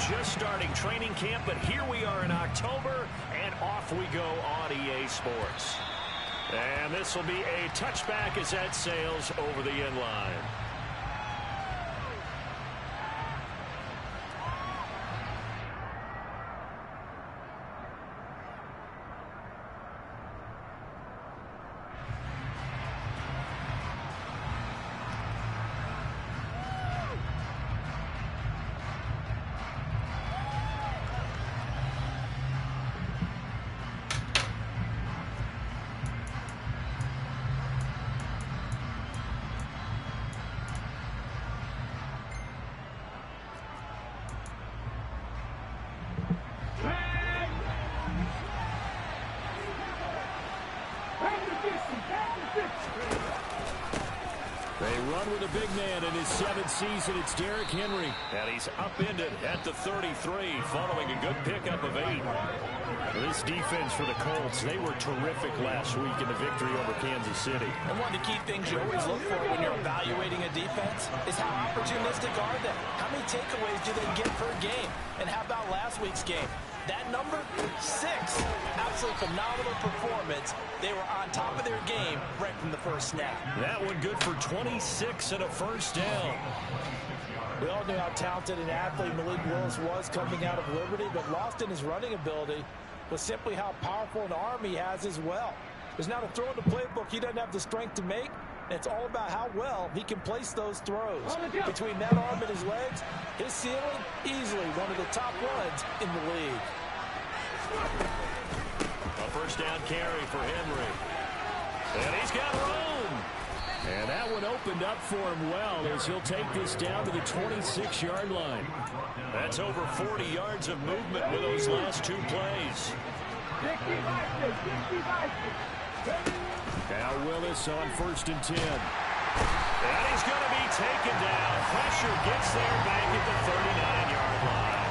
just starting training camp, but here we are in October, and off we go on EA Sports. And this will be a touchback as that sails over the end line. They run with a big man in his 7th season. It's Derrick Henry. And he's upended at the 33 following a good pickup of 8. This defense for the Colts, they were terrific last week in the victory over Kansas City. And one of the key things you always look for when you're evaluating a defense is how opportunistic are they? How many takeaways do they get per game? And how about last week's game? That number, 6. Absolutely phenomenal performance. They were on top of their game right from the first snap. That one good for 26 and a first down. We all knew how talented an athlete Malik Willis was coming out of Liberty, but lost in his running ability was simply how powerful an arm he has as well. There's not a throw in the playbook he doesn't have the strength to make. It's all about how well he can place those throws. Between that arm and his legs, his ceiling, easily one of the top ones in the league. A first down carry for Henry. And he's got room. And that one opened up for him well as he'll take this down to the 26-yard line. That's over 40 yards of movement with those last 2 plays. Now Willis on 1st and 10. And he's going to be taken down. Pressure gets there back at the 39-yard line.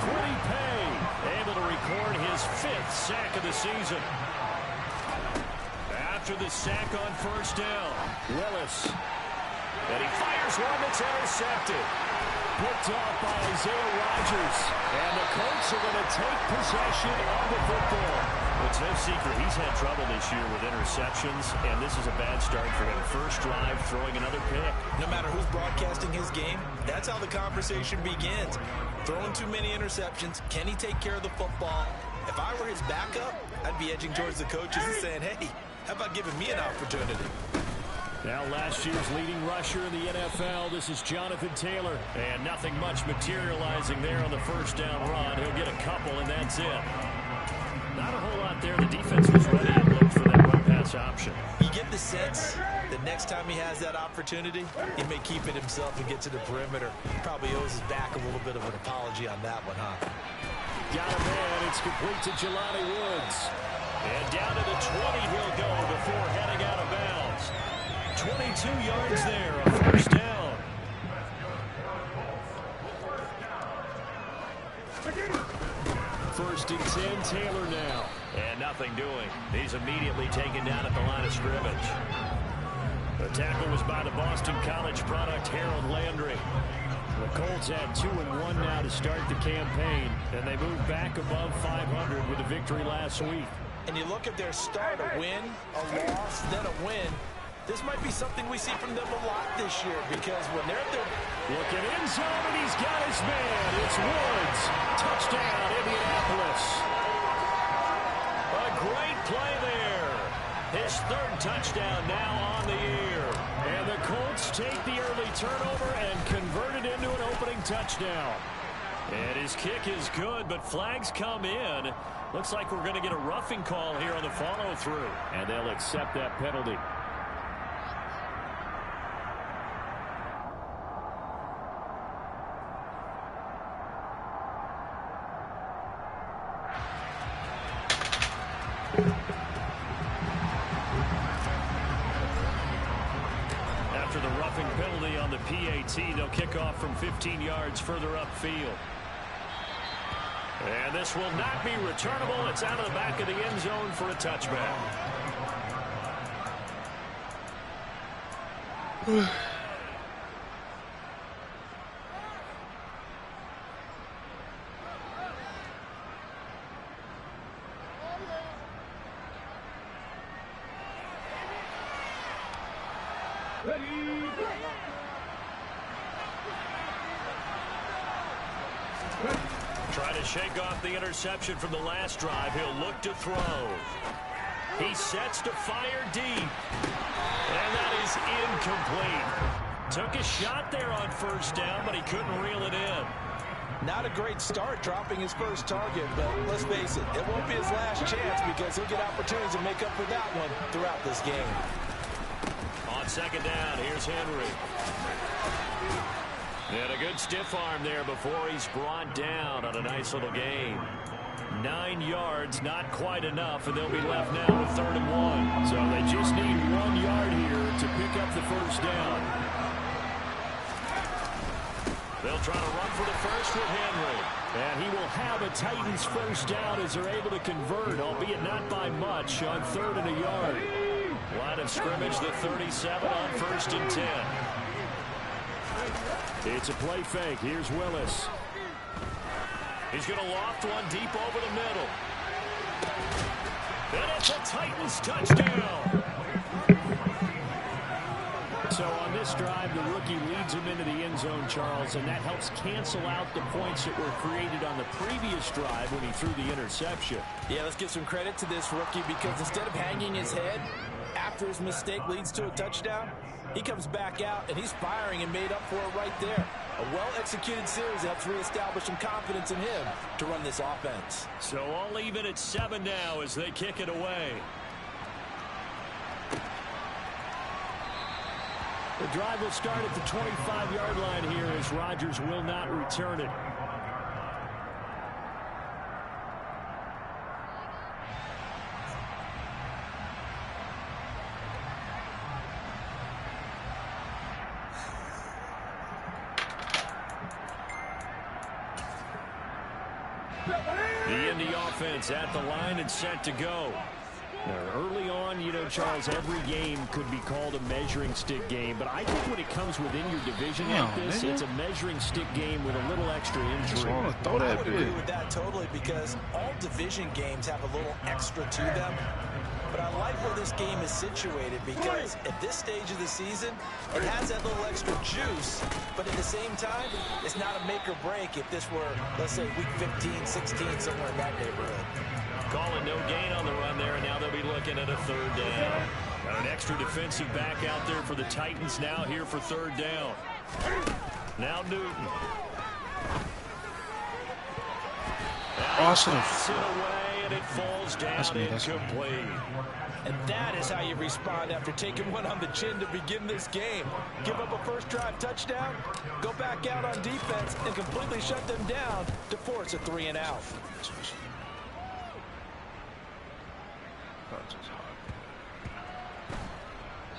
Kwity Paye able to record his 5th sack of the season. After the sack on first down, Willis. And he fires one that's intercepted. Picked off by Isaiah Rodgers. And the Colts are going to take possession of the football. It's no secret he's had trouble this year with interceptions, and this is a bad start for him. First drive, throwing another pick. No matter who's broadcasting his game, that's how the conversation begins. Throwing too many interceptions, can he take care of the football? If I were his backup, I'd be edging towards the coaches and saying, hey, how about giving me an opportunity? Now last year's leading rusher in the NFL, this is Jonathan Taylor. And nothing much materializing there on the first down run. He'll get a couple, and that's it. Not a whole lot there. The defense was ready and looked for that run-pass option. You get the sense that next time he has that opportunity, he may keep it himself and get to the perimeter. Probably owes his back a little bit of an apology on that one, huh? Got a man. It's complete to Jelani Woods. And down to the 20 he'll go before heading out of bounds. 22 yards there, a first down. First and 10, Taylor now. And nothing doing. He's immediately taken down at the line of scrimmage. The tackle was by the Boston College product, Harold Landry. The Colts had 2-1 now to start the campaign, and they moved back above 500 with a victory last week. And you look at their start, a win, a loss, then a win. This might be something we see from them a lot this year, because when they're at their... Looking in zone, and he's got his man. It's Woods. Touchdown, Indianapolis. A great play there. His 3rd touchdown now on the year. And the Colts take the early turnover and convert it into an opening touchdown. And his kick is good, but flags come in. Looks like we're going to get a roughing call here on the follow-through. And they'll accept that penalty. After the roughing penalty on the PAT, they'll kick off from 15 yards further upfield. And this will not be returnable. It's out of the back of the end zone for a touchback. Trying to shake off the interception from the last drive. He'll look to throw. He sets to fire deep. And that is incomplete. Took a shot there on first down, but he couldn't reel it in. Not a great start dropping his first target, but let's face it, it won't be his last chance because he'll get opportunities to make up for that one throughout this game. On second down, here's Henry. And a good stiff arm there before he's brought down on a nice little gain. 9 yards, not quite enough, and they'll be left now with 3rd and 1. So they just need 1 yard here to pick up the first down. They'll try to run for the first with Henry. And he will have a Titans first down as they're able to convert, albeit not by much, on 3rd and a yard. Line of scrimmage, the 37 on 1st and 10. It's a play fake. Here's Willis. He's going to loft one deep over the middle. And it's a Titans touchdown. So on this drive, the rookie leads him into the end zone, Charles, and that helps cancel out the points that were created on the previous drive when he threw the interception. Yeah, let's give some credit to this rookie because instead of hanging his head after his mistake leads to a touchdown, he comes back out and he's firing and made up for it right there. A well-executed series helps reestablish some confidence in him to run this offense. So all even at 7 now as they kick it away. The drive will start at the 25-yard line here as Rodgers will not return it. The Indy offense at the line and set to go. Now, early on, you know, Charles, every game could be called a measuring stick game, but I think when it comes within your division like this, it's a measuring stick game with a little extra injury. I would agree with that totally because all division games have a little extra to them. But I like where this game is situated because at this stage of the season, it has that little extra juice, but at the same time, it's not a make or break if this were, let's say, week 15, 16, somewhere in that neighborhood. Calling no gain on the run there, and now they'll be looking at a 3rd down. Got an extra defensive back out there for the Titans now here for 3rd down. Now Newton. Awesome. It away, and it falls down incomplete. And that is how you respond after taking one on the chin to begin this game. Give up a first drive touchdown, go back out on defense, and completely shut them down to force a 3 and out.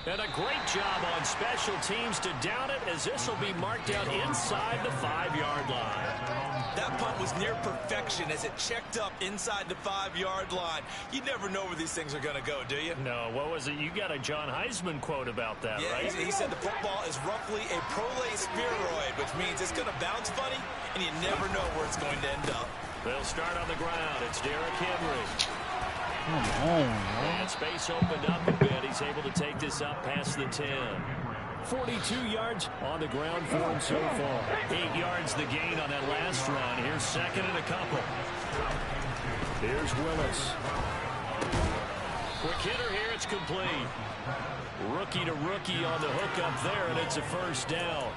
And a great job on special teams to down it as this will be marked out inside the 5-yard line. That punt was near perfection as it checked up inside the 5-yard line. You never know where these things are going to go, do you? No, what was it? You got a John Heisman quote about that, yeah, right? He said the football is roughly a prole spheroid, which means it's going to bounce funny, and you never know where it's going to end up. They'll start on the ground. It's Derrick Henry. Come on, man. And space opened up a bit. He's able to take this up past the 10. 42 yards on the ground for him so far. 8 yards the gain on that last run. Here's 2nd and a couple. Here's Willis. Quick hitter here. It's complete. Rookie to rookie on the hook up there, and it's a first down.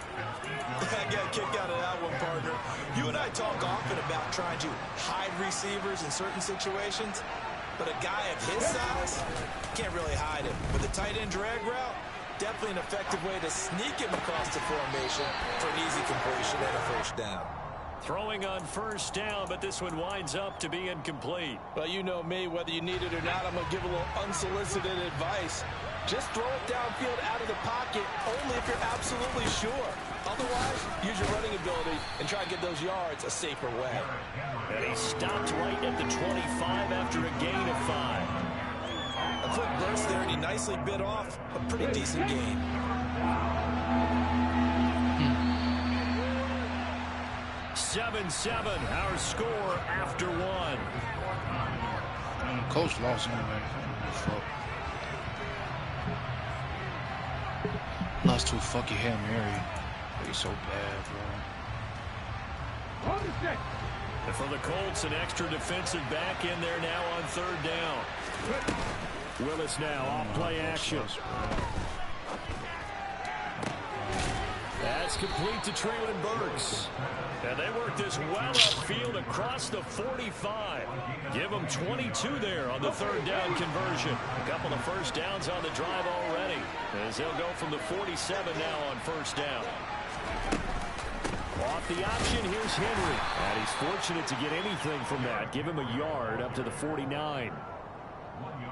I got a kick out of that one, partner. You and I talk often about trying to hide receivers in certain situations. But a guy of his size can't really hide him. With a tight end drag route, definitely an effective way to sneak him across the formation for an easy completion and a first down. Throwing on first down, but this one winds up to be incomplete. Well, you know me, whether you need it or not, I'm going to give a little unsolicited advice. Just throw it downfield out of the pocket only if you're absolutely sure. Otherwise, use your running ability and try and get those yards a safer way. And he stopped right at the 25 after a gain of 5. A quick burst there, and he nicely bit off a pretty decent gain. Seven, our score after 1. Coach lost anyway. lost to a fucking Hail Mary. They so bad, bro. And for the Colts, an extra defensive back in there now on third down. Willis now off play action. That's complete to Treylon Burks. And they work this well upfield across the 45. Give them 22 there on the third down conversion. A couple of first downs on the drive already, as they'll go from the 47 now on first down. Off the option, here's Henry. And he's fortunate to get anything from that. Give him a yard up to the 49.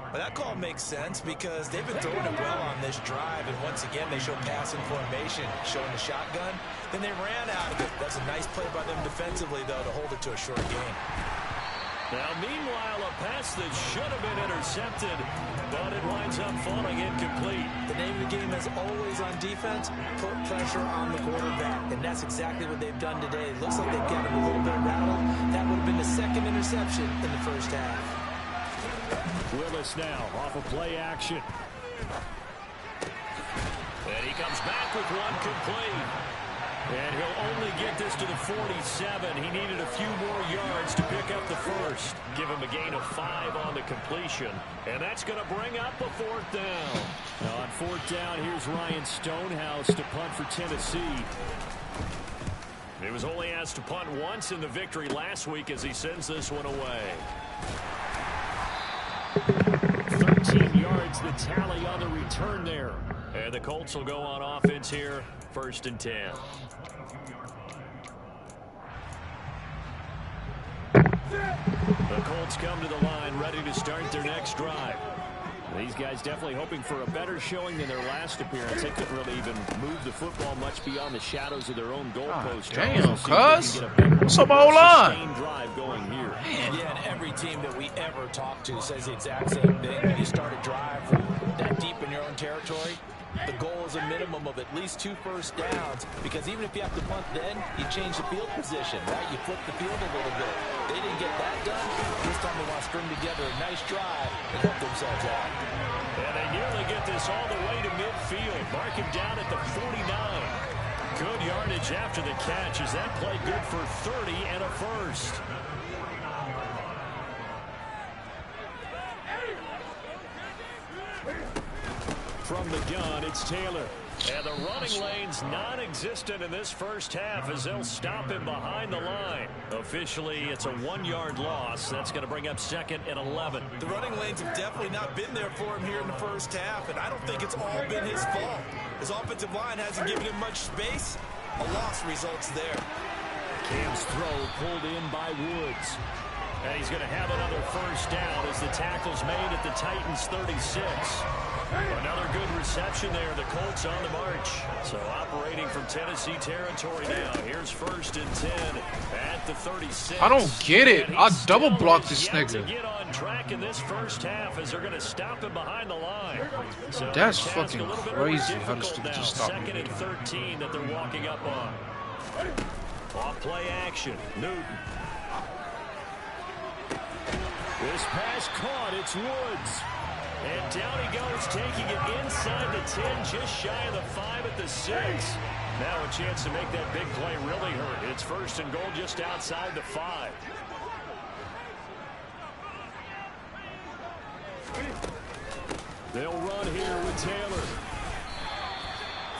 Well, that call makes sense because they've been throwing it well on this drive, and once again they show passing formation, showing the shotgun. Then they ran out of it. That's a nice play by them defensively, though, to hold it to a short gain. Now, meanwhile, a pass that should have been intercepted, but it winds up falling incomplete. The name of the game is always on defense, put pressure on the quarterback, and that's exactly what they've done today. It looks like they've got him a little bit rattled. That would have been the second interception in the first half. Willis now off of play action. And he comes back with one complete. And he'll only get this to the 47. He needed a few more yards to pick up the first. Give him a gain of 5 on the completion. And that's going to bring up a fourth down. Now on fourth down, here's Ryan Stonehouse to punt for Tennessee. He was only asked to punt once in the victory last week as he sends this one away. 13 yards, the tally on the return there. And the Colts will go on offense here, 1st and 10. The Colts come to the line, ready to start their next drive. These guys definitely hoping for a better showing than their last appearance. They couldn't really even move the football much beyond the shadows of their own goalpost. Damn, cuz. What's up, O-line? Drive going here. Yeah, and every team that we ever talk to says the exact same thing. When you start a drive from that deep in your own territory, the goal is a minimum of at least 2 first downs, because even if you have to punt then, you change the field position, right? You flip the field a little bit. They didn't get that done. This time they want to string together a nice drive and help themselves out. And they nearly get this all the way to midfield. Mark him down at the 49. Good yardage after the catch. Is that play good for 30 and a first? From the gun, it's Taylor. And the running lane's non-existent in this first half as they'll stop him behind the line. Officially, it's a 1-yard loss. That's going to bring up 2nd and 11. The running lanes have definitely not been there for him here in the first half, and I don't think it's all been his fault. His offensive line hasn't given him much space. A loss results there. Cam's throw pulled in by Woods. And he's going to have another first down as the tackle's made at the Titans' 36. Another good reception there. The Colts on the march. So operating from Tennessee territory now. Here's 1st and 10 at the 36. I don't get it. I double blocked this nigga. To get on track in this first half as they're going to stop him behind the line. So that's fucking crazy how this difficult dude now. just stopped 2nd me. and 13 that they're walking up on. Off play action. Newton. This pass caught. It's Woods. And down he goes, taking it inside the 10, just shy of the 5 at the 6. Now a chance to make that big play really hurt. It's 1st and goal just outside the 5. They'll run here with Taylor.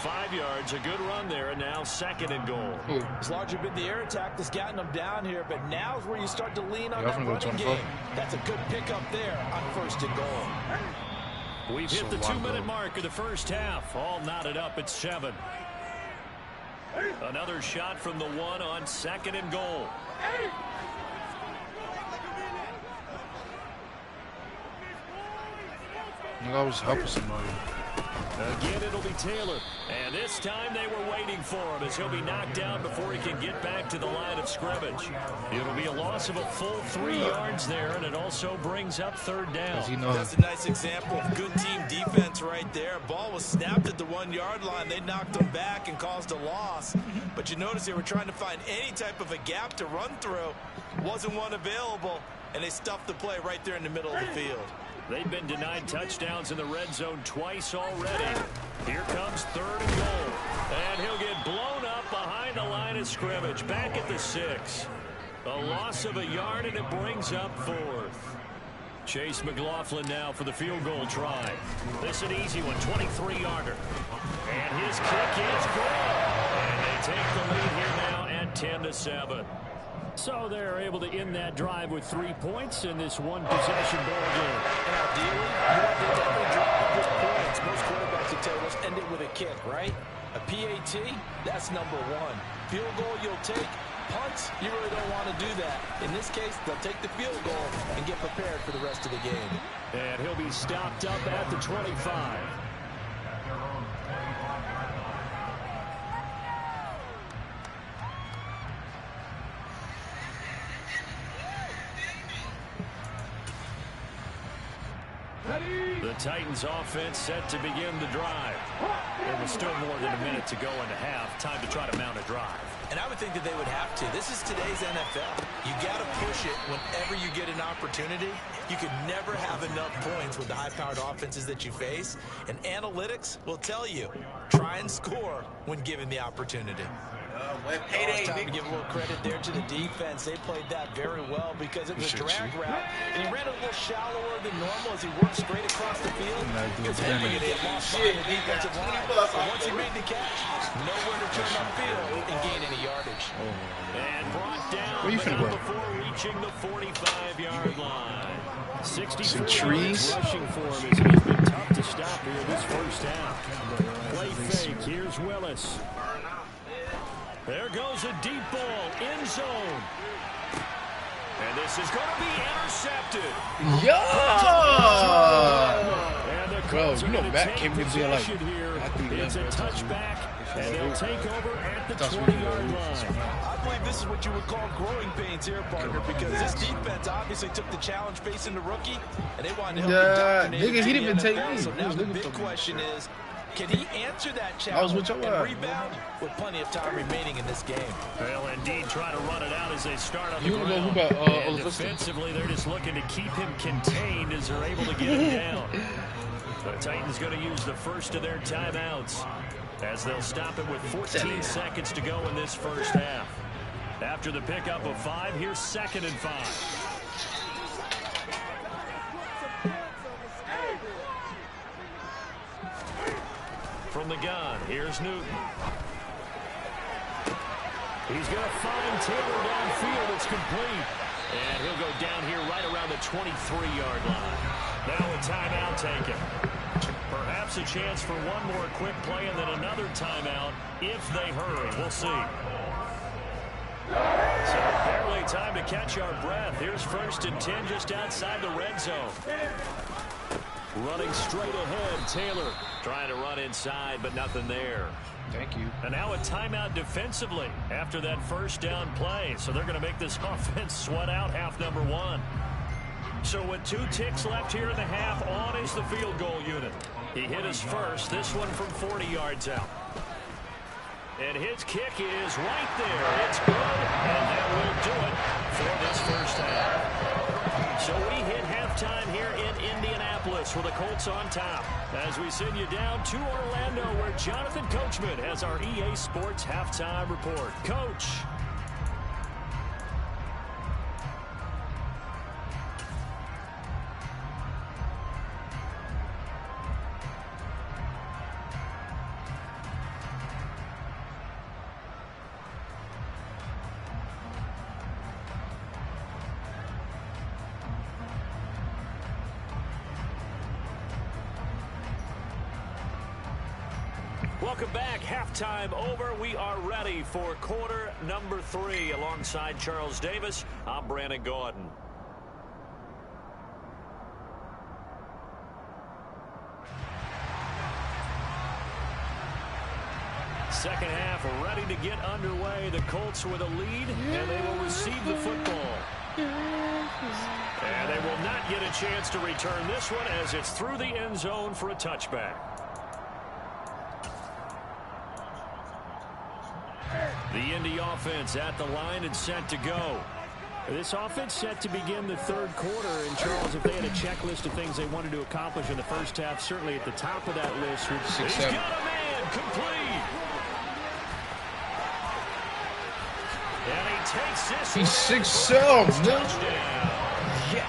5 yards, a good run there, and now 2nd and goal. It's largely been the air attack that's gotten them down here, but now's where you start to lean on that running game. That's a good pickup there on 1st and goal. We've hit the 2-minute mark of the first half. All knotted up at 7. Another shot from the 1 on 2nd and goal. I was helping somebody. Again, it'll be Taylor. And this time they were waiting for him as he'll be knocked down before he can get back to the line of scrimmage. It'll be a loss of a full 3 yards there, and it also brings up 3rd down. That's a nice example of good team defense right there. Ball was snapped at the 1-yard line. They knocked him back and caused a loss. But you notice they were trying to find any type of a gap to run through. Wasn't one available, and they stuffed the play right there in the middle of the field. They've been denied touchdowns in the red zone twice already. Here comes 3rd and goal. And he'll get blown up behind the line of scrimmage. Back at the 6. A loss of a yard, and it brings up 4th. Chase McLaughlin now for the field goal try. This is an easy one, 23-yarder. And his kick is good. And they take the lead here now at 10-7. So they're able to end that drive with 3 points in this one-possession ball game. And ideally, you want to definitely drop with points. Most quarterbacks would tell you, let's end it with a kick, right? A PAT, that's number 1. Field goal you'll take. Punts, you really don't want to do that. In this case, they'll take the field goal and get prepared for the rest of the game. And he'll be stopped up at the 25. The Titans offense set to begin the drive. There was still more than a minute to go into half. Time to try to mount a drive. And I would think that they would have to. This is today's NFL. You got to push it whenever you get an opportunity. You could never have enough points with the high-powered offenses that you face. And analytics will tell you, try and score when given the opportunity. It's time to give a little credit there to the defense. They played that very well because it was a drag route, and he ran a little shallower than normal as he worked straight across the field. He was hoping to get lost by the defensive line, but once he made the catch, nowhere to turn upfield and gain any yardage. And brought down before reaching the 45-yard line. 64 trees rushing for him as it's been tough to stop here this first half. Play fake. Here's Willis. There goes a deep ball, end zone. And this is going to be intercepted. Yeah! And the Bro, Colts you are know gonna Matt take came to be possession like, here. I think It's a that's touchback, and they'll take over at the 20-yard line. I believe this is what you would call growing pains here, partner, because this defense obviously took the challenge facing the rookie, and they wanted to help him dominate. Nigga, he didn't even take me. So now the big question is, can he answer that challenge and rebound with plenty of time remaining in this game? Well, indeed, try to run it out as they start on the You ground. know who about And defensively, they're just looking to keep him contained as they're able to get him down. The Titans going to use the first of their timeouts as they'll stop it with 14 seconds to go in this first half. After the pickup of 5, here's 2nd and 5. From the gun, here's Newton. He's going to find Taylor downfield. It's complete. And he'll go down here right around the 23-yard line. Now a timeout taken. Perhaps a chance for one more quick play and then another timeout if they hurry. We'll see. So barely time to catch our breath. Here's 1st and 10 just outside the red zone. Running straight ahead, Taylor trying to run inside, but nothing there. Thank you. And now a timeout defensively after that first down play. So they're going to make this offense sweat out half number 1. So with 2 ticks left here in the half, on is the field goal unit. He hit his first, this one from 40 yards out. And his kick is right there. It's good, and that will do it for this first half. So we hit halftime here in Indianapolis with the Colts on top. As we send you down to Orlando, where Jonathan Coachman has our EA Sports halftime report. Coach. Welcome back. Halftime over. We are ready for quarter number 3. Alongside Charles Davis, I'm Brandon Gaudin. Second half ready to get underway. The Colts with a lead, and they will receive the football. And they will not get a chance to return this one as it's through the end zone for a touchback. The Indy offense at the line and set to go. This offense set to begin the third quarter. And, Charles, if they had a checklist of things they wanted to accomplish in the first half, certainly at the top of that list would be 6-7. He's got a man complete. And he takes this. He's 6-7. Touchdown. Yeah.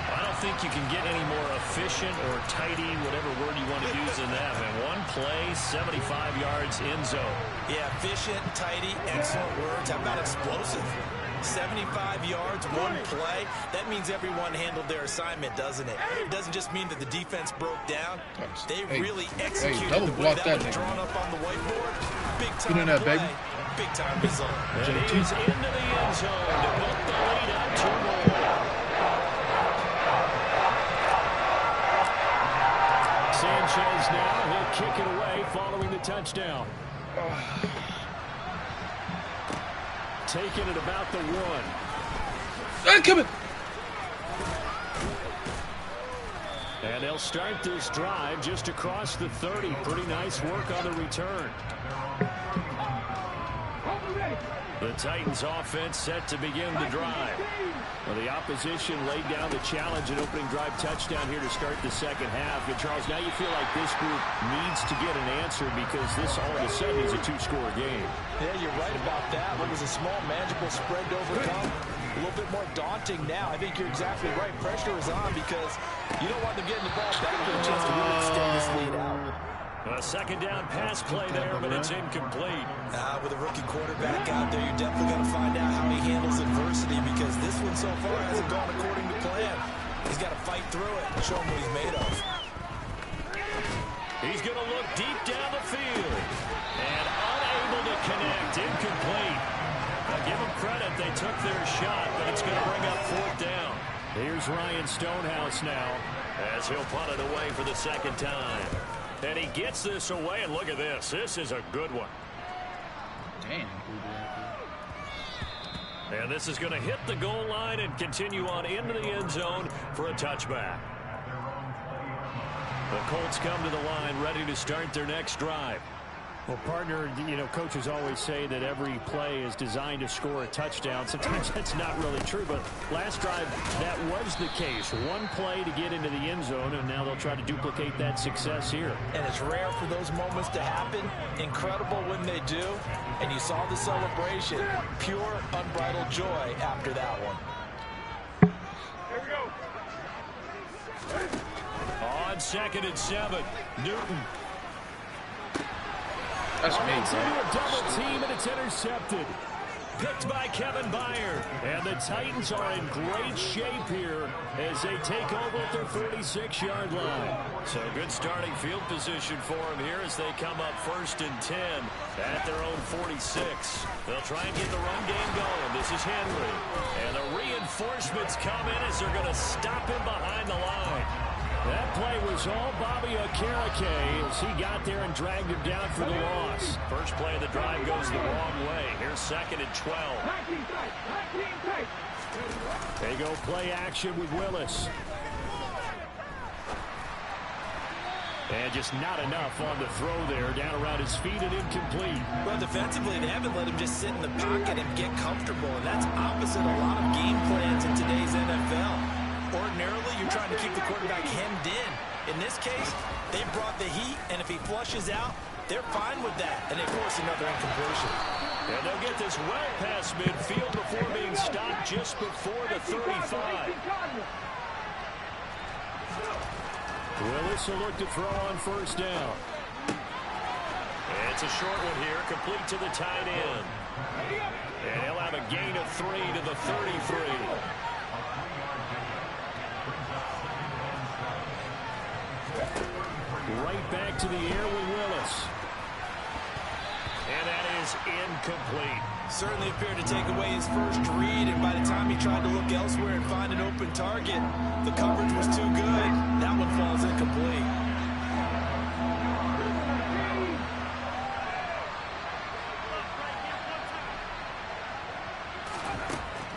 I don't think you can get any more efficient or tidy, whatever word you want to use in that. And one play, 75 yards in zone. Yeah, efficient, tidy, excellent words. How about explosive? 75 yards, one play. That means everyone handled their assignment, doesn't it? It doesn't just mean that the defense broke down. They really executed double the way block that that was nigga. drawn up on the whiteboard. Big time Get in there, play, baby. big time result. And he's into the end zone to put the lead up 2-more. Sanchez now. He'll kick it away following the touchdown. Taking it about the 1. Come it. And they'll start this drive just across the 30. Pretty nice work on the return. The Titans offense set to begin the drive. Well, the opposition laid down the challenge and opening drive touchdown here to start the second half. And, Charles, now you feel like this group needs to get an answer because this all of a sudden is a 2-score game. Yeah, you're right about that. What was a small, manageable spread to overcome, a little bit more daunting now. I think you're exactly right. Pressure is on because you don't want them getting the ball back to a chance to really extend this lead out. A second down pass play there, but it's incomplete. With a rookie quarterback out there, you're definitely going to find out how he handles adversity because this one so far hasn't gone according to plan. He's got to fight through it and show him what he's made of. He's going to look deep down the field. And unable to connect. Incomplete. Now give them credit. They took their shot, but it's going to bring up 4th down. Here's Ryan Stonehouse now. As he'll punt it away for the second time. And he gets this away, and look at this. This is a good one. Damn. And this is going to hit the goal line and continue on into the end zone for a touchback. The Colts come to the line ready to start their next drive. Well, partner, you know, coaches always say that every play is designed to score a touchdown. Sometimes that's not really true, but last drive, that was the case. One play to get into the end zone, and now they'll try to duplicate that success here. And it's rare for those moments to happen. Incredible when they do. And you saw the celebration. Pure, unbridled joy after that one. Here we go. On 2nd and 7, Newton. That's me, It's into bro. a double team, and it's intercepted. Picked by Kevin Byard. And the Titans are in great shape here as they take over at their 36-yard line. So good starting field position for them here as they come up 1st and 10 at their own 46. They'll try and get the run game going. This is Henry. And the reinforcements come in as they're going to stop him behind the line. That play was all Bobby Okereke as he got there and dragged him down for the loss. First play of the drive goes the wrong way. Here's 2nd and 12. They go play action with Willis. And just not enough on the throw there. Down around his feet and incomplete. Well, defensively, they haven't let him just sit in the pocket and get comfortable, and that's opposite a lot of game plans in today's NFL. Ordinarily, you're trying to keep the quarterback hemmed in. In this case, they brought the heat, and if he flushes out, they're fine with that, and they force another incompletion. And they'll get this well past midfield before being stopped just before the 35. Willis will look to throw on 1st down. It's a short one here, complete to the tight end. And he'll have a gain of 3 to the 33. Right back to the air with Willis. And that is incomplete. Certainly appeared to take away his first read, and by the time he tried to look elsewhere and find an open target, the coverage was too good. That one falls incomplete.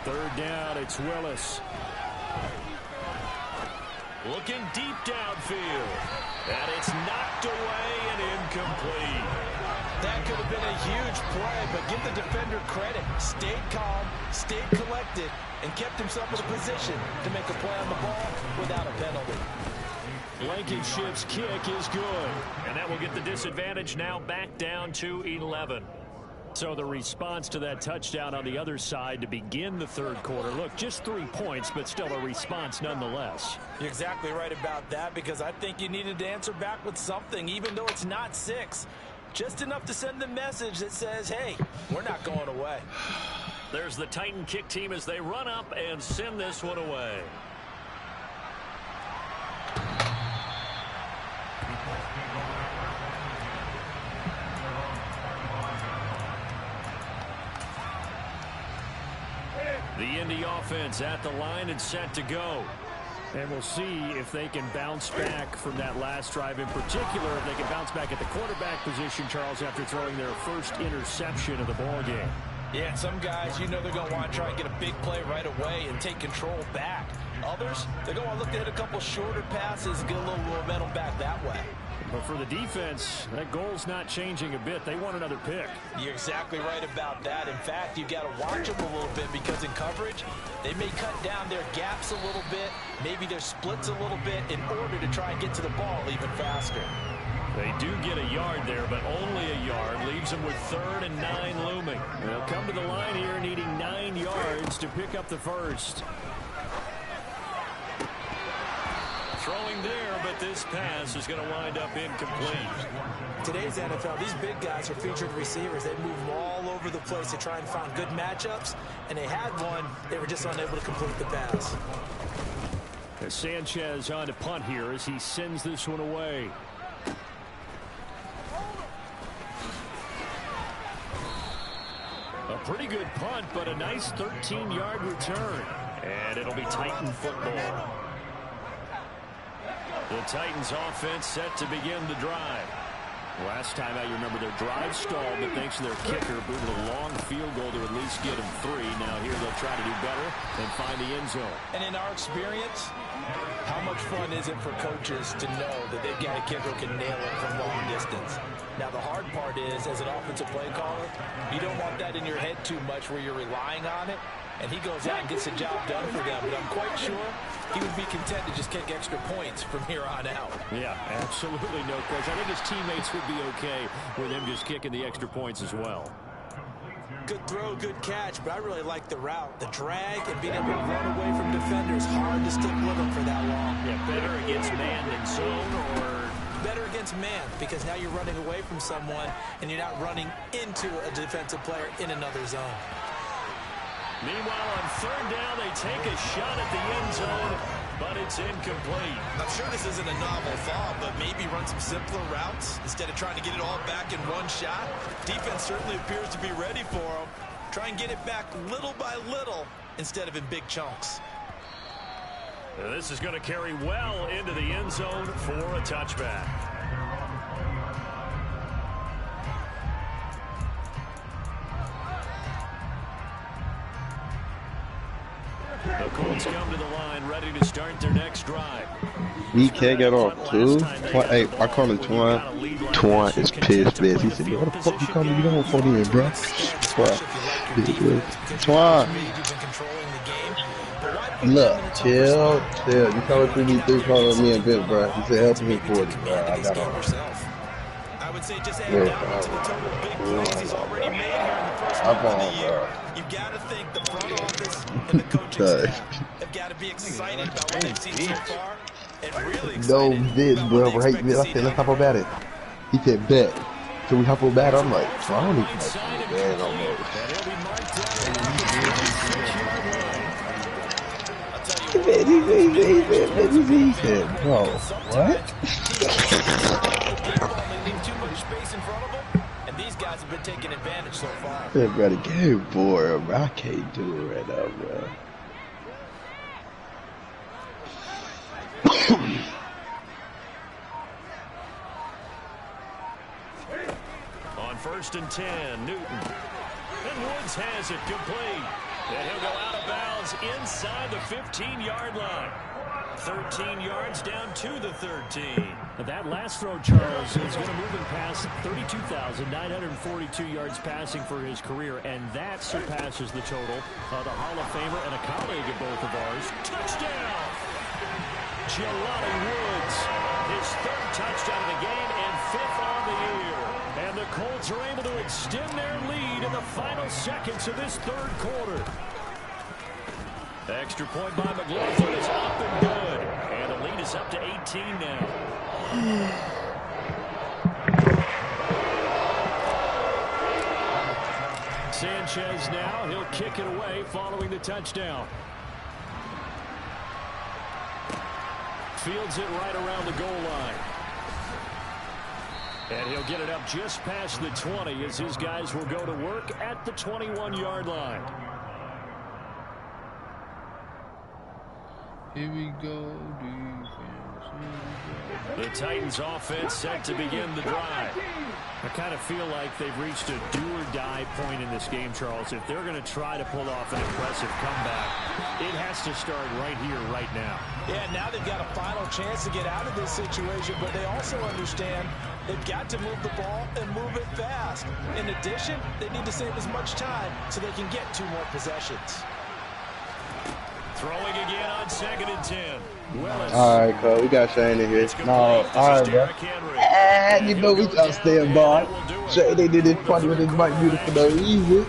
Third down, it's Willis. Looking deep downfield. And it's knocked away and incomplete. That could have been a huge play, but give the defender credit. Stayed calm, stayed collected and kept himself in a position to make a play on the ball without a penalty. Blankenship's kick is good. And that will get the disadvantage now back down to 11. So the response to that touchdown on the other side to begin the third quarter. Look, just 3 points, but still a response nonetheless. You're exactly right about that, because I think you needed to answer back with something, even though it's not 6. Just enough to send the message that says, hey, we're not going away. There's the Titan kick team as they run up and send this one away. The Indy offense at the line and set to go. And we'll see if they can bounce back from that last drive in particular. If they can bounce back at the quarterback position, Charles, after throwing their first interception of the ball game. Yeah, some guys, you know they're going to want to try and get a big play right away and take control back. Others, they're going to look to hit a couple shorter passes and get a little momentum back that way. But for the defense, that goal's not changing a bit. They want another pick. You're exactly right about that. In fact, you've got to watch them a little bit, because in coverage, they may cut down their gaps a little bit, maybe their splits a little bit, in order to try and get to the ball even faster. They do get a yard there, but only a yard. Leaves them with 3rd and 9 looming. They'll come to the line here needing 9 yards to pick up the first. Throwing there, but this pass is going to wind up incomplete. Today's NFL, these big guys are featured receivers. They move all over the place to try and find good matchups, and they had one. They were just unable to complete the pass. As Sanchez on to punt here as he sends this one away. A pretty good punt, but a nice 13-yard return. And it'll be Titan football. The Titans offense set to begin the drive. Last time out, you remember their drive stalled, but thanks to their kicker, booted a long field goal to at least get them 3. Now here they'll try to do better and find the end zone. And in our experience, how much fun is it for coaches to know that they've got a kicker who can nail it from long distance? Now, the hard part is, as an offensive play caller, you don't want that in your head too much where you're relying on it, and he goes out and gets the job done for them. But I'm quite sure he would be content to just kick extra points from here on out. Yeah, absolutely no question. I think his teammates would be okay with him just kicking the extra points as well. Good throw, good catch, but I really like the route. The drag and being able to run away from defenders, hard to stick with them for that long. Yeah, better against man than zone, or better against man, because now you're running away from someone and you're not running into a defensive player in another zone. Meanwhile, on 3rd down, they take a shot at the end zone, but it's incomplete. I'm sure this isn't a novel thought, but maybe run some simpler routes instead of trying to get it all back in one shot. Defense certainly appears to be ready for them. Try and get it back little by little instead of in big chunks. This is going to carry well into the end zone for a touchback. The Colts come to the line, ready to start their next drive. BK got off too. Hey, I call him Twine. Twine is pissed, bitch. He said, "What the fuck you calling me? You don't phone in, bro." Twine. Look, chill. You coming through these 3 calling me and Vince, bro. He said, "Help me for it, bro." I got on. I would say just add down to the total big plays he's already made here in the first month of the year. You've got to think the front office and the coaching staff have got to be excited about what they've seen so far, and really excited. No, Vince, bro. Right, Vince. I said, "Let's hop on bat it." He said, "Bet." So we hop on bat. I'm like, I don't even like that no more. He said, "Bro, what?" And these guys have been taking advantage so far. That brother, game boy, bro. I can't do it right now, bro. On 1st and 10, Newton. And Woods has it complete. And he'll go out of bounds inside the 15-yard line. 13 yards down to the 13. That last throw, Charles, is going to move him past 32,942 yards passing for his career, and that surpasses the total of the Hall of Famer and a colleague of both of ours. Touchdown! Jelani Woods, his third touchdown of the game and fifth on the year. And the Colts are able to extend their lead in the final seconds of this third quarter. The extra point by McLaughlin is up and good. And the lead is up to 18 now. Sanchez now, he'll kick it away following the touchdown. Fields it right around the goal line. And he'll get it up just past the 20 as his guys will go to work at the 21-yard line. Here we go, defense. The Titans offense set to begin the drive. I kind of feel like they've reached a do-or-die point in this game, Charles. If they're going to try to pull off an impressive comeback, it has to start right here, right now. Yeah, now they've got a final chance to get out of this situation, but they also understand they've got to move the ball and move it fast. In addition, they need to save as much time so they can get 2 more possessions. Throwing again on 2nd and 10. Alright, cuz, we got Shane in here. No, alright, bro. You know we gotta stay in bar. Shane, they did it funny with his mic beautiful though. Easy.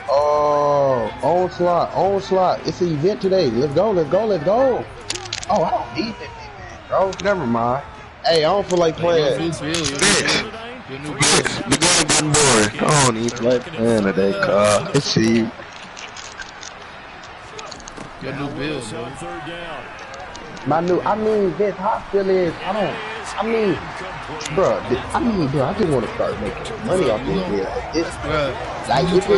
Oh, onslaught. It's an event today. Let's go. Oh, I don't need that event, bro. Never mind. Hey, I don't feel like playing. Your new bill. You're gonna get bored. I don't need to like playing today, cuz. Let's see. Your new bill, bro. This hospital is, bro, I just want to start making money off this deal. Like, it's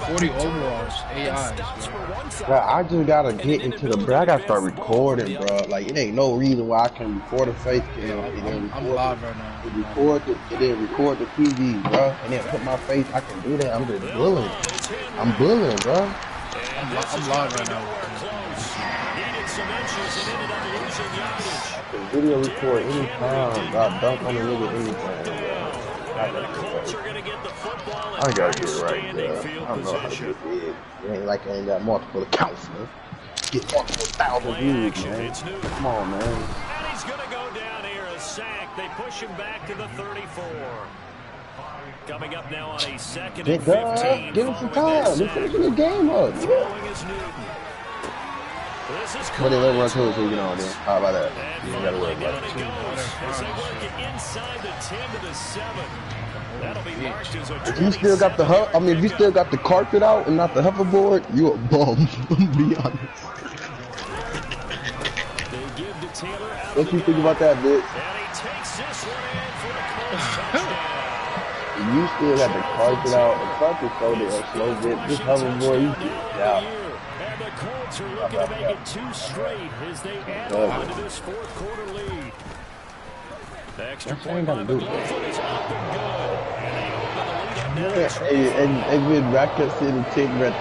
40 overalls, AIs, bro, I just gotta get into the, bro, I gotta start recording, bro. Like, it ain't no reason why I can record a face cam and then I'm live right now. record the TV, bro, and then put my face. I can do that. I'm just bullying. I'm bullying, bro. I'm live right now. I can video record anytime. God, dunk on the nigga anytime, bro. I gotta get it right, bro. I don't know how to get it. It ain't like I ain't got multiple accounts, man. Get multiple 1,000 views, man. Come on, man. And he's going to go down here, a sack. They push him back to the 34. Coming up now on a 2nd and 15. Give him some time. They're finishing the game up. But they let run to it so you get on there. How about that? You ain't gotta worry about it. As they work it inside the 10 to the 7. That'll be marked as a if you still got the if you still got the carpet out and not the hoverboard, you a bum. Be honest. What you think about that, bitch? And he takes this one in for the Colts touchdown. You still got the carpet out. The carpet folded a slow bit. This hoverboard, you get it out. And the Colts are looking to make it 2 straight as they add on to this 4th quarter lead. The extra point by McLaughlin is up and good. And they open the lead up now. Hey, been Racket City TikTok.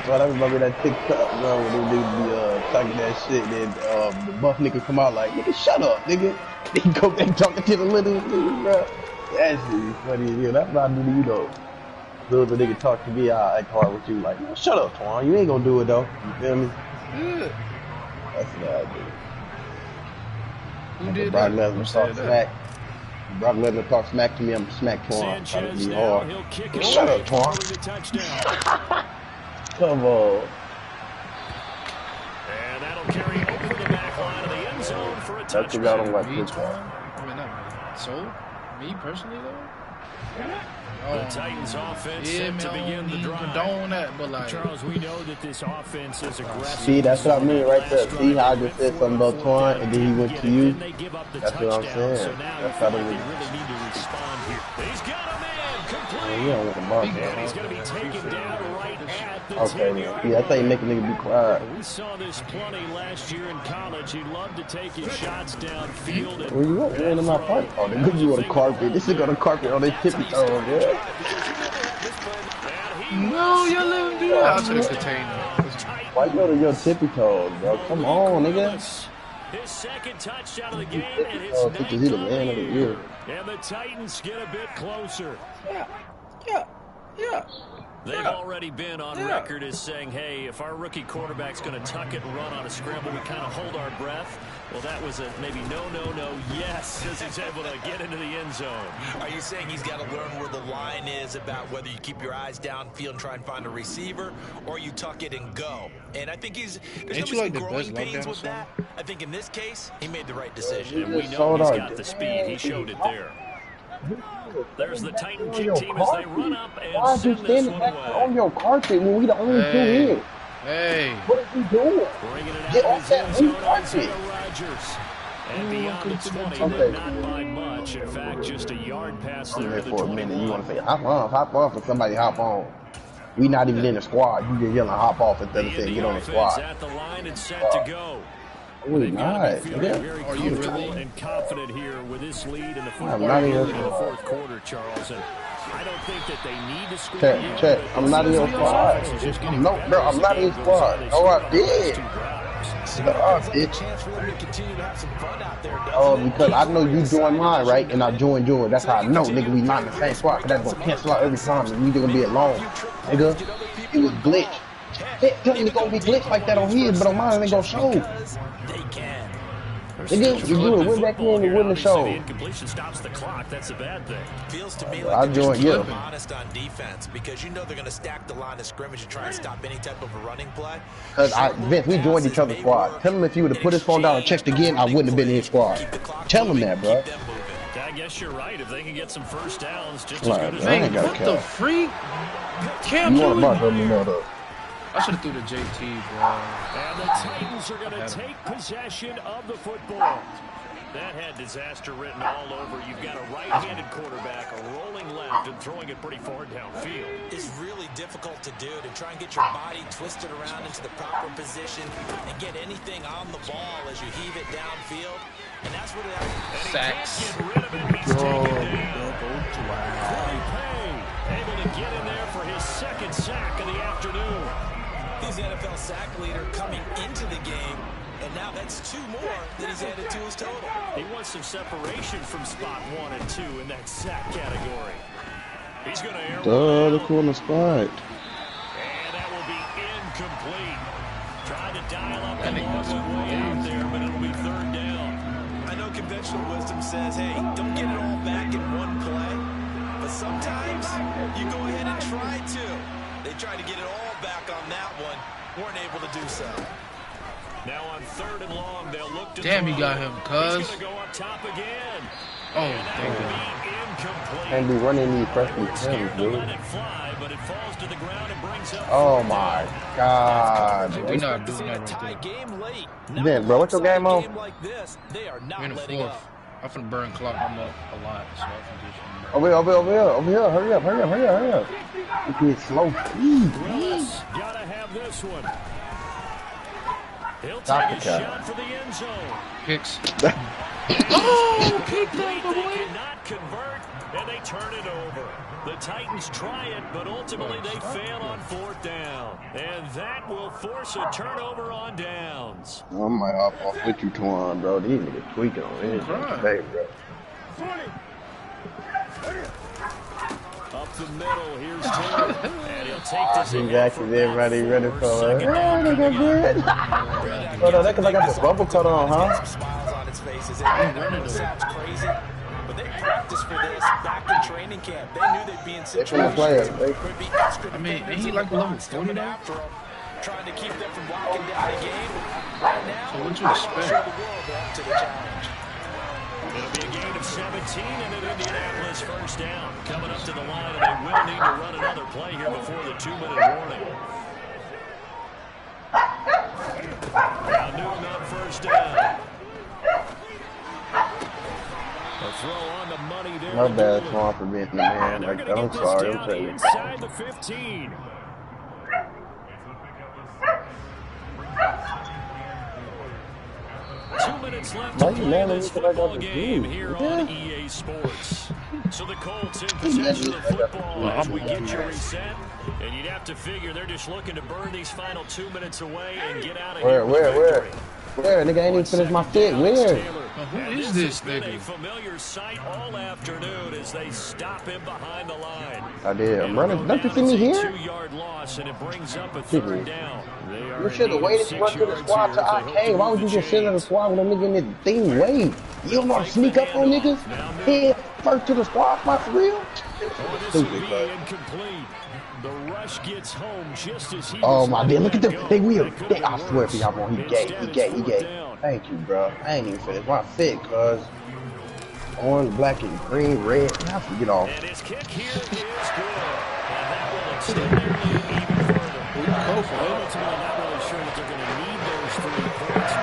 I remember that TikTok, bro, when they be talking that shit. Then the buff nigga come out like, nigga, shut up, nigga. They go back talking to the little nigga, bro. That shit is funny as hell. That's what I do to you, though. Those nigga talk to me, I act hard with you. Like, man, shut up, Twan. You ain't gonna do it, though. You feel me? Yeah. That's what I do. Who did Brock that? Lesnar talk smack. Brock Lesnar talk smack to me, I'm smack Twan. Try to be hard. Shut up, Twan. Come on. And that'll carry over the back line of the end zone for a That's what I don't touchdown. like TikTok. I mean, not me. So, me personally, though? The Titans offense set to begin the drive. Condone that, but like, Charles, we know that this offense is aggressive. See, that's what I mean right there. See how I just said something about Twan and then he went to you? They give up the That's what I'm touchdown, saying. so now That's you how feel they like would. they really need to respond here. He's got a man complete. You don't want the mark, And he's man. going to be taken down right at the Okay, 10-yard man. Yeah, I thought you make a nigga be quiet. We saw this plenty last year in college. He'd love to take his shots downfield. And Where you at? You're in my park. Oh, they put you on the carpet. This is on the carpet on their tippy toes, yeah. no, you let him do that. I'll take the container. Why you go to your tippy toes, bro? Come on, nigga. His second touchdown of the game and his Oh, because he's the man of the year. And the Titans get a bit closer. Yeah. They've already been on record as saying, hey, if our rookie quarterback's going to tuck it and run on a scramble, we kind of hold our breath. Well, that was a maybe no, yes, as he's able to get into the end zone. Are you saying he's got to learn where the line is about whether you keep your eyes downfield and try and find a receiver, or you tuck it and go? And I think there's going to be some growing pains with that. I think in this case, he made the right decision. And we know he's got the speed. He showed it there. There's the Titan kick team as they run up and send this one away. On your carpet when we the only two here. Hey. What are you doing? Bringing it Get out off of that his end blue zone, carpet. Isaiah Rodgers. And beyond the 20, but not by much. In fact, just a yard pass there to the For a minute, you 21. want to say hop off, and somebody hop on. We not even in the squad. You just yelling hop off instead of saying get on the offense squad. at the line and set to go. We not. Feeling very comfortable and confident here with this lead in the fourth quarter, Charles. And I don't think that they need to score. Check. I'm not in your squad. No, bro, I'm not in your squad. Oh, I did. Chance for them to continue to have some fun out there. Because I know you joined mine, right? And I joined yours. That's how I know, nigga, we not in the same squad. Because that's going to cancel out every time. And we going to be alone. Nigga, it was glitch. It's going to be glitch like that on his, but on mine, it ain't going to show. They can. Nigga, you do it. Win back in and win the show. The incompletion stops the clock. That's a bad thing. Feels to me I like joined they're you. just honest on defense because you know they're going to stack the line of scrimmage and try and stop any type of a running play. Because Vince, we joined each other's squad. Tell him if he would have put his phone down and checked again, I wouldn't have been in his squad. Tell him that, bro. I guess you're right. If they can get some first downs, just Right, as good as I ain't they got What a the cap. freak? Cam You want to Newton. bust, let me know though. I should have threw the JT, bro. And the Titans are going to take possession of the football. That had disaster written all over. You've got a right-handed quarterback rolling left and throwing it pretty far downfield. It's really difficult to do, to try and get your body twisted around into the proper position and get anything on the ball as you heave it downfield. And that's what it happens. Sacks. Get rid of it. He's taken down. Corey Pay able to get in there for his second sack of the afternoon. He's the NFL sack leader coming into the game, and now that's 2 more that he's added to his total. He wants some separation from spot 1 and 2 in that sack category. He's going to air one The corner spot. and that will be incomplete. Trying to dial up the long way out there, but it'll be third down. I know conventional wisdom says, hey, don't get it all back in one play, but sometimes you go ahead and try to. They tried to get it all back on that one, weren't able to do so. Now on third and long, they'll look to Damn, throw. he got him, cuz. He's going to go up top again. Oh, And that thank will God. be incomplete. And be running these freshman We're scared teams, to dude. let it fly, but it falls to the ground and brings up Oh fourth my down. God. We bro. not This doing is a that tie right there. game late. Then, bro, what's your game on? Game like this, they are not We're in the letting fourth. up. I'm finna burn clock. I'm up a lot, so I can just. Over here. Hurry up. It is slow. Willis got to have this one. He'll Stop take a the cat. shot for the end zone. Picks. Oh, kick that, they cannot convert, and they turn it over. The Titans try it, but ultimately they fail on fourth down. And that will force a turnover on downs. I might hop off with you, Twan, bro. These niggas tweaking on anything today, bro. Up the middle, here's Taylor. And he'll take this in. Exactly, everybody ready for it. Second down Oh, coming good. up. Oh, no, that's because I got this bubble cut on, huh? Some smiles on his face as it sounds crazy, but they practiced for this back in training camp. They knew they'd be in They're trying to situations play it. where it'd be extra I mean, ain't defenders he and like level blocks 40 coming now? after him, trying to keep them from locking down the game. Right now, So what you expect? show the world they're up to the challenge. It'll be a gain of 17 and an Indianapolis first down. Coming up to the line, and they will need to run another play here before the 2-minute warning. Now Newton on first down. A throw on the money there. My to bad, Doolin. Twan, for being the man And they're like going that. to I'm get sorry. this I'm down telling you. inside the 15. Minutes left Why to you play mad at me this 'cause I got football the game dude? here Yeah. on EA Sports. So the Colts in possession of the football as we get you reset. And you'd have to figure they're just looking to burn these final 2 minutes away and get out of Where, here with victory. Where? Nigga ain't even finished my fit. Where? Who is this Been a nigga? familiar sight all afternoon as they stop him behind the line. I did. I'm And running. go Don't you down, see me it's a here? 2-yard loss, and it brings up a Excuse me. third down. They are You should have in need waited of to run 6 to the yards squad here to as they hope arcade. to Why move would you the just sit in the chains. squad with a nigga in this thing? Wait. You don't know how to sneak up on niggas? Head first to the squad spot for real? This will be incomplete. The rush gets home just as he Oh was my letting god, look at that them. go. They will. That could have I been swear for worse. y'all, boy, he gay. Instead, it's fourth down. Thank you, bro. I ain't even finished my fit, cuz. Orange, black, and green, red. I have to get off. And his kick here is good. And that will extend their lead even further. Ultimately, not really sure that they're going to need those 3 points.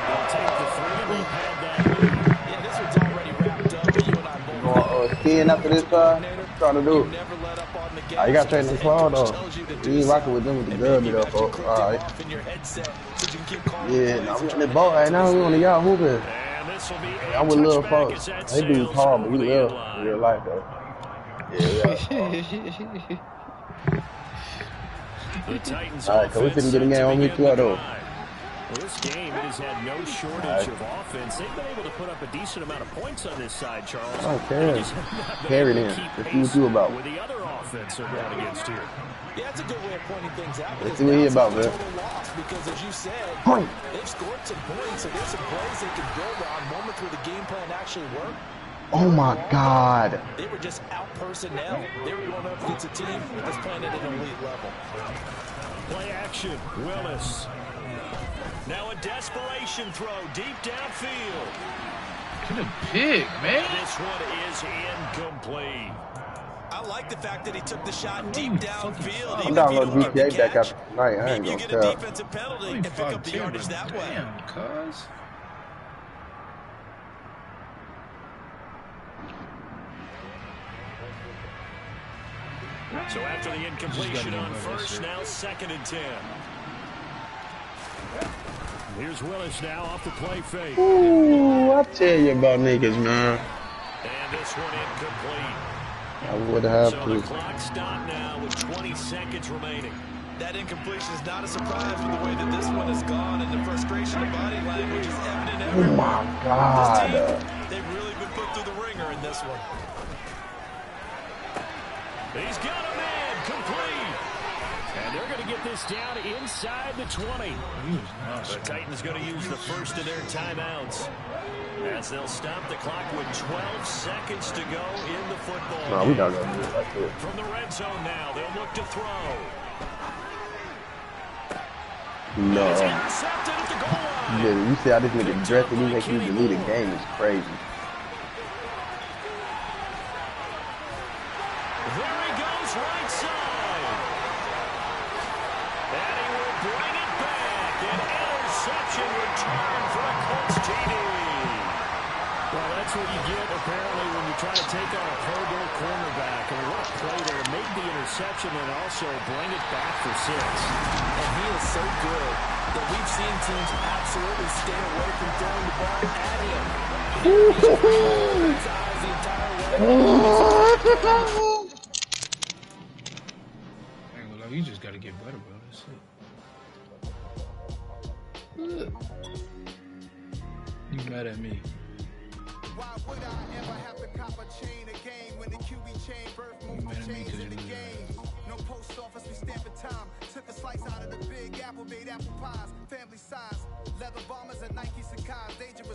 They'll take the 3 and they've had that lead. Yeah, this one's already wrapped up, but you and I both know. Skiing after this, trying to do. You never let up on the gas. You got to train the claw, though. Tells you to You do ain't so. rocking with them with the And girl, maybe though, you folks. clicked All them right. off in your headset so you can keep calling Yeah, plays nah, we and on the trying ball to right now. We on the y'all hooping. And this will be a I'm with little touchback folks. as that They do sails tall, but over we the live end line. in real life, though. Yeah. The Titans All right, cause we offense finna get a set game to on me begin too, the though. drive. Well, this game, it has had no shortage of offense. They've been able to put up a decent amount of points on this side, Charles. I don't care. They just have not been Carry able to them. keep Let's see what pace you about. with the other offense they're going against here. Yeah, that's a good way of pointing things out. Let's because see what he now it's about, not a man. total loss because, as you said, Point. they've scored some points, so there's some plays they can build on, moments where the game plan actually worked. Oh my God. They were just out personnel. They were going up against a team that's playing at an elite level. Play action, Willis. Now a desperation throw deep downfield. Get a pick, man. This one is incomplete. I like the fact that he took the shot deep downfield. I'm Even if you downloading don't get the GTA back catch, after tonight. I ain't maybe you gonna get a tell. defensive penalty and pick up the yardage that way. Damn, cuz. So after the incompletion on first, now 2nd and 10. Here's Willis now off the play fake. Ooh, I tell you about niggas, man. And this one incomplete. I would have So to. the clock stopped now with 20 seconds remaining. That incompletion is not a surprise with the way that this one has gone, and the frustration of body language is evident Oh everywhere. my This God. team, they've really been put through the ringer in this one. He's got a man complete. And they're going to get this down inside the 20. The Titans going to use the first of their timeouts as they'll stop the clock with 12 seconds to go in the football Nah, game. we not gonna do it like this. From the red zone now, they'll look to throw. No. It's intercepted at the goal line. Yeah, you see how this nigga dressed and he make you delete a game is crazy. There he goes, right side. And he will bring it back. An interception return for a Colts TD. Well, that's what you get, apparently, when you try to take on a Pro Bowl cornerback. And what a play there to make the interception and also bring it back for 6. And he is so good that we've seen teams absolutely stay away from throwing the ball at him. You just gotta get better, bro. That's it. You mad at me? Why would I ever have to cop a chain a game when the QB chain birth moves mad at me change 'cause in the you game? No post office, we stamp for time. Took a slice out of the big apple, made apple pies, family size. Leather bombers and Nike Sacai's, dangerous.